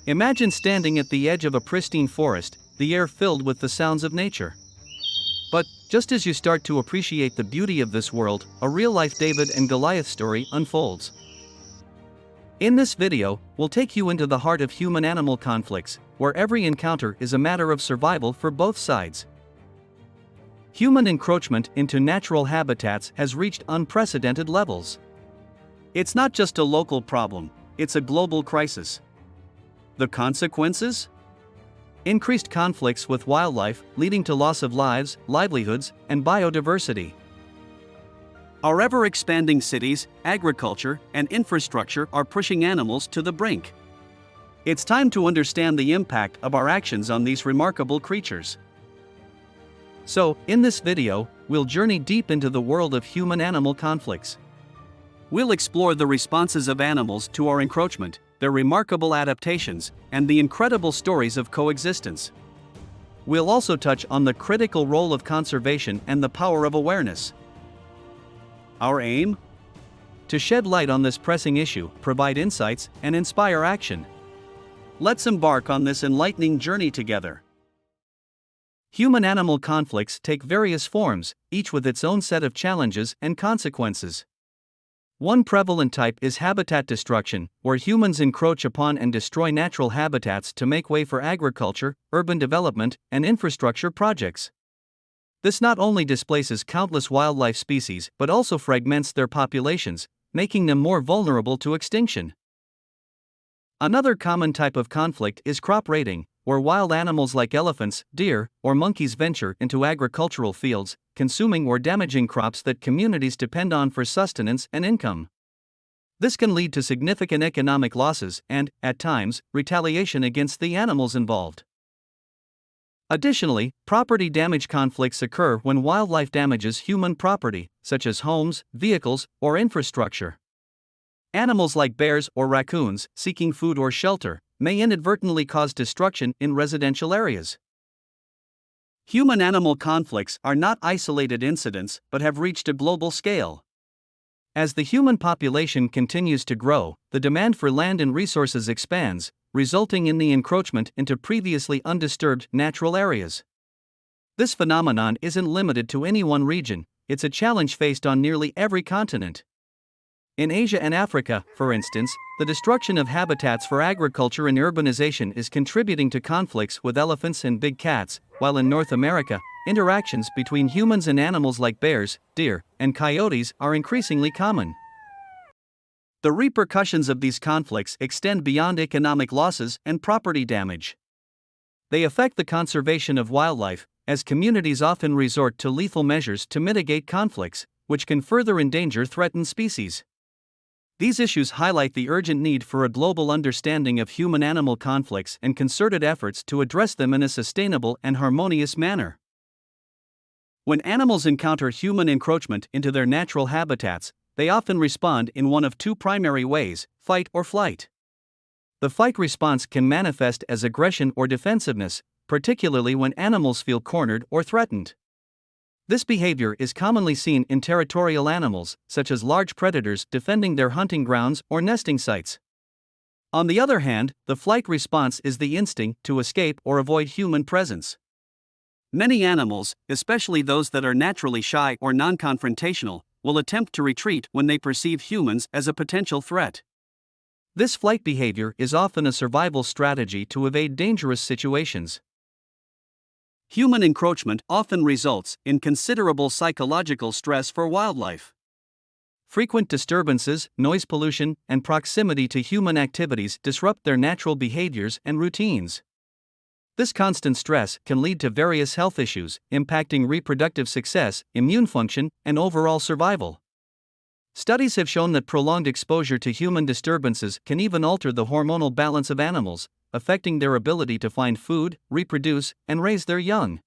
Imagine standing at the edge of a pristine forest, the air filled with the sounds of nature. But, just as you start to appreciate the beauty of this world, a real-life David and Goliath story unfolds. In this video, we'll take you into the heart of human-animal conflicts, where every encounter is a matter of survival for both sides. Human encroachment into natural habitats has reached unprecedented levels. It's not just a local problem, it's a global crisis. The consequences? Increased conflicts with wildlife, leading to loss of lives, livelihoods, and biodiversity. Our ever-expanding cities, agriculture, and infrastructure are pushing animals to the brink. It's time to understand the impact of our actions on these remarkable creatures. So, in this video, we'll journey deep into the world of human-animal conflicts. We'll explore the responses of animals to our encroachment, their remarkable adaptations, and the incredible stories of coexistence. We'll also touch on the critical role of conservation and the power of awareness. Our aim? To shed light on this pressing issue, provide insights, and inspire action. Let's embark on this enlightening journey together. Human-animal conflicts take various forms, each with its own set of challenges and consequences. One prevalent type is habitat destruction, where humans encroach upon and destroy natural habitats to make way for agriculture, urban development, and infrastructure projects. This not only displaces countless wildlife species but also fragments their populations, making them more vulnerable to extinction. Another common type of conflict is crop raiding, where wild animals like elephants, deer, or monkeys venture into agricultural fields, consuming or damaging crops that communities depend on for sustenance and income. This can lead to significant economic losses and, at times, retaliation against the animals involved. Additionally, property damage conflicts occur when wildlife damages human property, such as homes, vehicles, or infrastructure. Animals like bears or raccoons, seeking food or shelter, may inadvertently cause destruction in residential areas. Human-animal conflicts are not isolated incidents but have reached a global scale. As the human population continues to grow, the demand for land and resources expands, resulting in the encroachment into previously undisturbed natural areas. This phenomenon isn't limited to any one region, it's a challenge faced on nearly every continent. In Asia and Africa, for instance, the destruction of habitats for agriculture and urbanization is contributing to conflicts with elephants and big cats, while in North America, interactions between humans and animals like bears, deer, and coyotes are increasingly common. The repercussions of these conflicts extend beyond economic losses and property damage. They affect the conservation of wildlife, as communities often resort to lethal measures to mitigate conflicts, which can further endanger threatened species. These issues highlight the urgent need for a global understanding of human-animal conflicts and concerted efforts to address them in a sustainable and harmonious manner. When animals encounter human encroachment into their natural habitats, they often respond in one of two primary ways: fight or flight. The fight response can manifest as aggression or defensiveness, particularly when animals feel cornered or threatened. This behavior is commonly seen in territorial animals, such as large predators defending their hunting grounds or nesting sites. On the other hand, the flight response is the instinct to escape or avoid human presence. Many animals, especially those that are naturally shy or non-confrontational, will attempt to retreat when they perceive humans as a potential threat. This flight behavior is often a survival strategy to evade dangerous situations. Human encroachment often results in considerable psychological stress for wildlife. Frequent disturbances, noise pollution, and proximity to human activities disrupt their natural behaviors and routines. This constant stress can lead to various health issues, impacting reproductive success, immune function, and overall survival. Studies have shown that prolonged exposure to human disturbances can even alter the hormonal balance of animals, affecting their ability to find food, reproduce, and raise their young.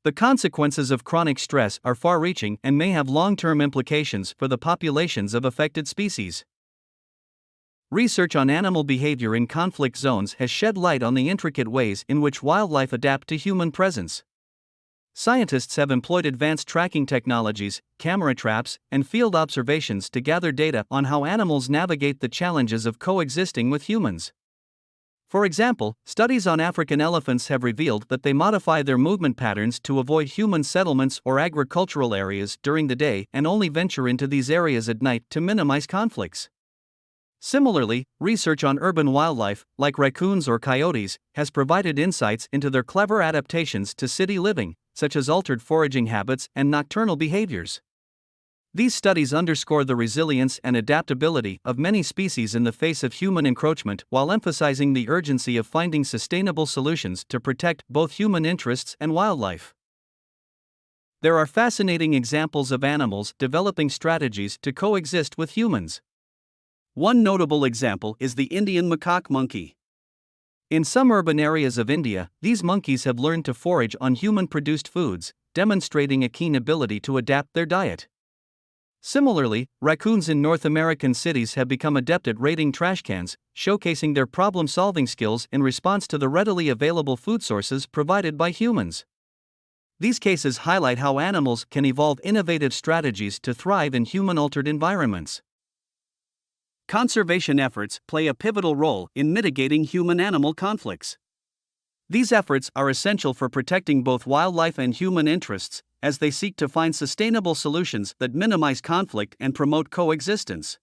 The consequences of chronic stress are far-reaching and may have long-term implications for the populations of affected species. Research on animal behavior in conflict zones has shed light on the intricate ways in which wildlife adapt to human presence. Scientists have employed advanced tracking technologies, camera traps, and field observations to gather data on how animals navigate the challenges of coexisting with humans. For example, studies on African elephants have revealed that they modify their movement patterns to avoid human settlements or agricultural areas during the day and only venture into these areas at night to minimize conflicts. Similarly, research on urban wildlife, like raccoons or coyotes, has provided insights into their clever adaptations to city living, such as altered foraging habits and nocturnal behaviors. These studies underscore the resilience and adaptability of many species in the face of human encroachment while emphasizing the urgency of finding sustainable solutions to protect both human interests and wildlife. There are fascinating examples of animals developing strategies to coexist with humans. One notable example is the Indian macaque monkey. In some urban areas of India, these monkeys have learned to forage on human-produced foods, demonstrating a keen ability to adapt their diet. Similarly, raccoons in North American cities have become adept at raiding trash cans, showcasing their problem-solving skills in response to the readily available food sources provided by humans. These cases highlight how animals can evolve innovative strategies to thrive in human-altered environments. Conservation efforts play a pivotal role in mitigating human-animal conflicts. These efforts are essential for protecting both wildlife and human interests, as they seek to find sustainable solutions that minimize conflict and promote coexistence.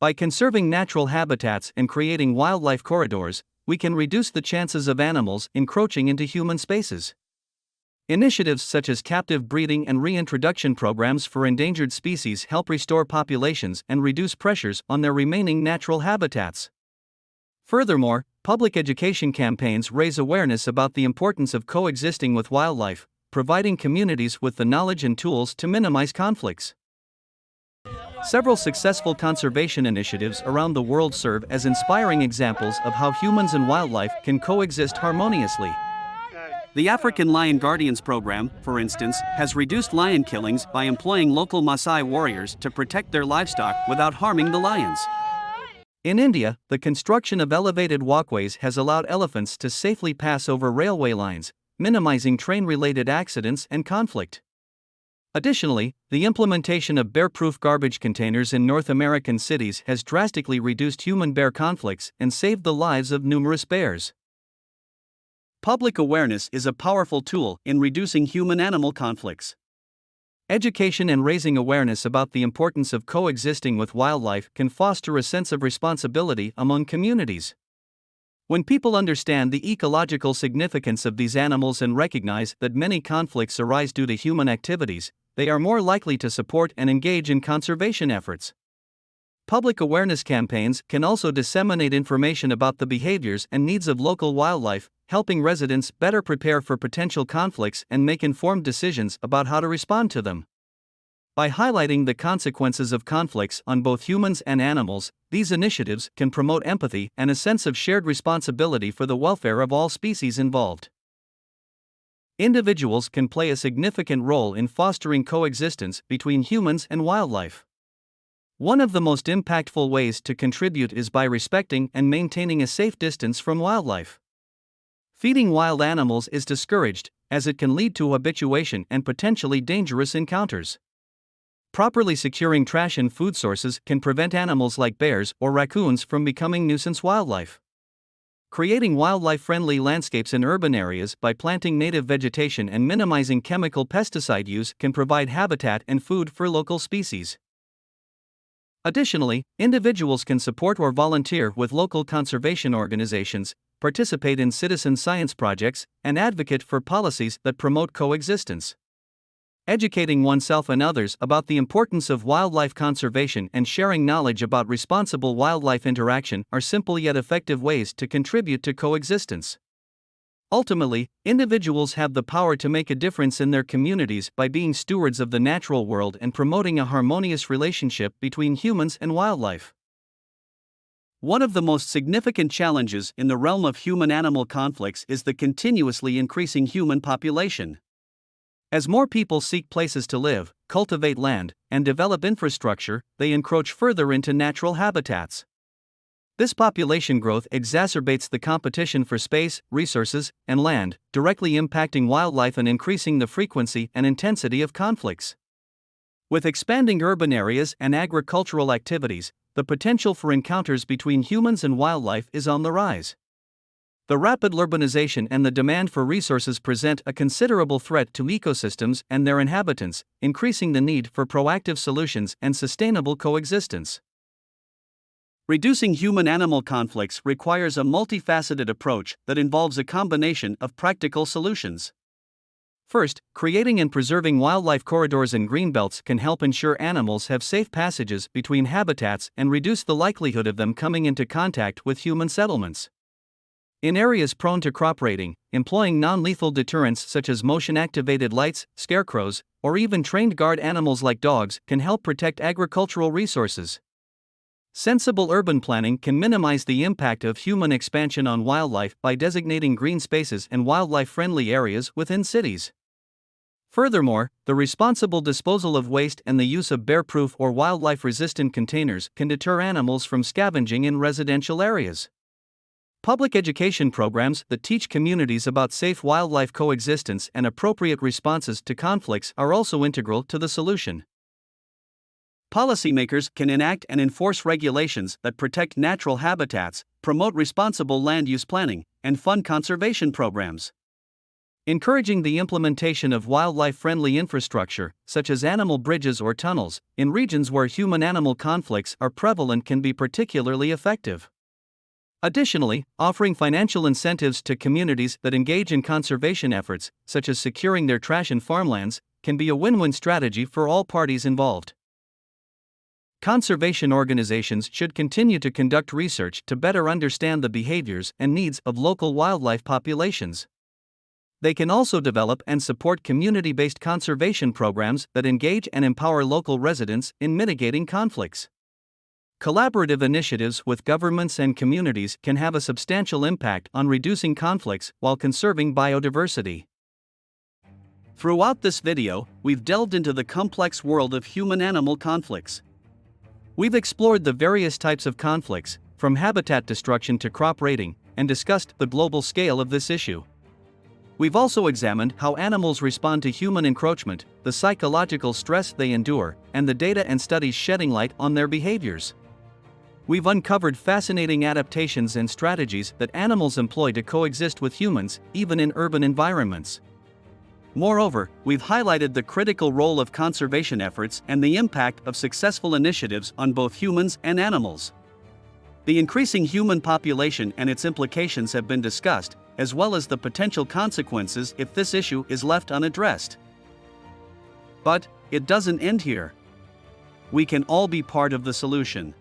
By conserving natural habitats and creating wildlife corridors, we can reduce the chances of animals encroaching into human spaces. Initiatives such as captive breeding and reintroduction programs for endangered species help restore populations and reduce pressures on their remaining natural habitats. Furthermore, public education campaigns raise awareness about the importance of coexisting with wildlife, providing communities with the knowledge and tools to minimize conflicts. Several successful conservation initiatives around the world serve as inspiring examples of how humans and wildlife can coexist harmoniously. The African Lion Guardians program, for instance, has reduced lion killings by employing local Maasai warriors to protect their livestock without harming the lions. In India, the construction of elevated walkways has allowed elephants to safely pass over railway lines, minimizing train-related accidents and conflict. Additionally, the implementation of bear-proof garbage containers in North American cities has drastically reduced human-bear conflicts and saved the lives of numerous bears. Public awareness is a powerful tool in reducing human-animal conflicts. Education and raising awareness about the importance of coexisting with wildlife can foster a sense of responsibility among communities. When people understand the ecological significance of these animals and recognize that many conflicts arise due to human activities, they are more likely to support and engage in conservation efforts. Public awareness campaigns can also disseminate information about the behaviors and needs of local wildlife, helping residents better prepare for potential conflicts and make informed decisions about how to respond to them. By highlighting the consequences of conflicts on both humans and animals, these initiatives can promote empathy and a sense of shared responsibility for the welfare of all species involved. Individuals can play a significant role in fostering coexistence between humans and wildlife. One of the most impactful ways to contribute is by respecting and maintaining a safe distance from wildlife. Feeding wild animals is discouraged, as it can lead to habituation and potentially dangerous encounters. Properly securing trash and food sources can prevent animals like bears or raccoons from becoming nuisance wildlife. Creating wildlife-friendly landscapes in urban areas by planting native vegetation and minimizing chemical pesticide use can provide habitat and food for local species. Additionally, individuals can support or volunteer with local conservation organizations, participate in citizen science projects, and advocate for policies that promote coexistence. Educating oneself and others about the importance of wildlife conservation and sharing knowledge about responsible wildlife interaction are simple yet effective ways to contribute to coexistence. Ultimately, individuals have the power to make a difference in their communities by being stewards of the natural world and promoting a harmonious relationship between humans and wildlife. One of the most significant challenges in the realm of human-animal conflicts is the continuously increasing human population. As more people seek places to live, cultivate land, and develop infrastructure, they encroach further into natural habitats. This population growth exacerbates the competition for space, resources, and land, directly impacting wildlife and increasing the frequency and intensity of conflicts. With expanding urban areas and agricultural activities, the potential for encounters between humans and wildlife is on the rise. The rapid urbanization and the demand for resources present a considerable threat to ecosystems and their inhabitants, increasing the need for proactive solutions and sustainable coexistence. Reducing human-animal conflicts requires a multifaceted approach that involves a combination of practical solutions. First, creating and preserving wildlife corridors and greenbelts can help ensure animals have safe passages between habitats and reduce the likelihood of them coming into contact with human settlements. In areas prone to crop raiding, employing non-lethal deterrents such as motion-activated lights, scarecrows, or even trained guard animals like dogs can help protect agricultural resources. Sensible urban planning can minimize the impact of human expansion on wildlife by designating green spaces and wildlife-friendly areas within cities. Furthermore, the responsible disposal of waste and the use of bear-proof or wildlife-resistant containers can deter animals from scavenging in residential areas. Public education programs that teach communities about safe wildlife coexistence and appropriate responses to conflicts are also integral to the solution. Policymakers can enact and enforce regulations that protect natural habitats, promote responsible land use planning, and fund conservation programs. Encouraging the implementation of wildlife-friendly infrastructure, such as animal bridges or tunnels, in regions where human-animal conflicts are prevalent can be particularly effective. Additionally, offering financial incentives to communities that engage in conservation efforts, such as securing their trash and farmlands, can be a win-win strategy for all parties involved. Conservation organizations should continue to conduct research to better understand the behaviors and needs of local wildlife populations. They can also develop and support community-based conservation programs that engage and empower local residents in mitigating conflicts. Collaborative initiatives with governments and communities can have a substantial impact on reducing conflicts while conserving biodiversity. Throughout this video, we've delved into the complex world of human-animal conflicts. We've explored the various types of conflicts, from habitat destruction to crop raiding, and discussed the global scale of this issue. We've also examined how animals respond to human encroachment, the psychological stress they endure, and the data and studies shedding light on their behaviors. We've uncovered fascinating adaptations and strategies that animals employ to coexist with humans, even in urban environments. Moreover, we've highlighted the critical role of conservation efforts and the impact of successful initiatives on both humans and animals. The increasing human population and its implications have been discussed, as well as the potential consequences if this issue is left unaddressed. But it doesn't end here. We can all be part of the solution.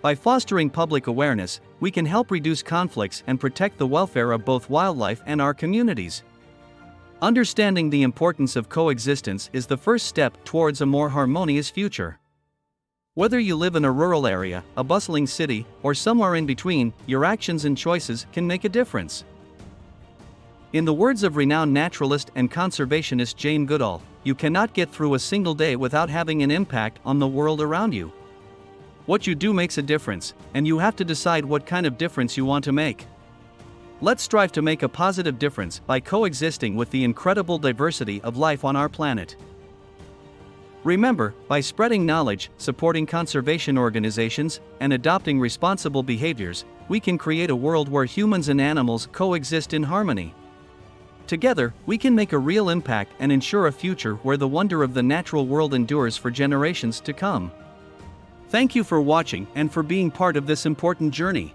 By fostering public awareness, we can help reduce conflicts and protect the welfare of both wildlife and our communities. Understanding the importance of coexistence is the first step towards a more harmonious future. Whether you live in a rural area, a bustling city, or somewhere in between, your actions and choices can make a difference. In the words of renowned naturalist and conservationist Jane Goodall, you cannot get through a single day without having an impact on the world around you. What you do makes a difference, and you have to decide what kind of difference you want to make. Let's strive to make a positive difference by coexisting with the incredible diversity of life on our planet. Remember, by spreading knowledge, supporting conservation organizations, and adopting responsible behaviors, we can create a world where humans and animals coexist in harmony. Together, we can make a real impact and ensure a future where the wonder of the natural world endures for generations to come. Thank you for watching and for being part of this important journey.